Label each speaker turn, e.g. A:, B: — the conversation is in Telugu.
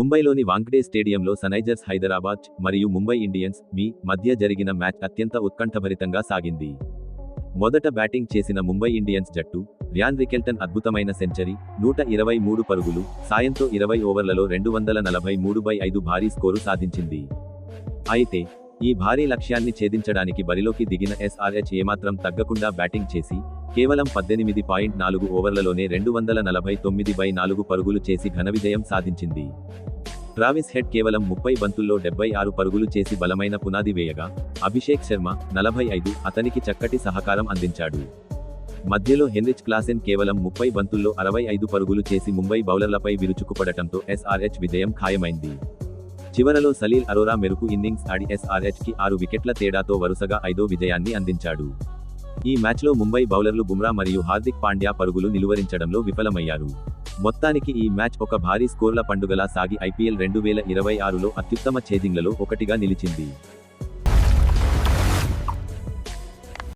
A: ముంబైలోని వాంఖడే స్టేడియంలో సన్రైజర్స్ హైదరాబాద్ మరియు ముంబై ఇండియన్స్ మధ్య జరిగిన మ్యాచ్ అత్యంత ఉత్కంఠభరితంగా సాగింది. మొదట బ్యాటింగ్ చేసిన ముంబై ఇండియన్స్ జట్టు ర్యాన్ రికెల్టన్ అద్భుతమైన సెంచరీ, 123 పరుగులు సాయంతో 20 ఓవర్లలో 243/5 భారీ స్కోరు సాధించింది. అయితే ఈ భారీ లక్ష్యాన్ని ఛేదించడానికి బరిలోకి దిగిన ఎస్ఆర్హెచ్ ఏమాత్రం తగ్గకుండా బ్యాటింగ్ చేసి కేవలం 18.4 ఓవర్లలోనే 249/4 పరుగులు చేసి ఘనవిజయం సాధించింది. ట్రావిస్ హెడ్ కేవలం 30 బంతుల్లో 76 పరుగులు చేసి బలమైన పునాది వేయగా, అభిషేక్ శర్మ 45 అతనికి చక్కటి సహకారం అందించాడు. మధ్యలో హెన్రిచ్ క్లాసెన్ కేవలం 30 బంతుల్లో 65 పరుగులు చేసి ముంబై బౌలర్లపై విరుచుకుపడటంతో ఎస్ఆర్హెచ్ విజయం ఖాయమైంది. చివరలో సలీల్ అరోరా మెరుపు ఇన్నింగ్స్ ఆడి ఎస్ఆర్హెచ్కి 6 వికెట్ల తేడాతో వరుసగా 5వ విజయాన్ని అందించాడు. ఈ మ్యాచ్లో ముంబై బౌలర్లు బుమ్రా మరియు హార్దిక్ పాండ్యా పరుగులు నిలువరించడంలో విఫలమయ్యారు. మొత్తానికి ఈ మ్యాచ్ ఒక భారీ స్కోర్ల పండుగలా సాగి ఐపీఎల్ 2026లో అత్యుత్తమ ఛేజింగ్లలో ఒకటిగా నిలిచింది.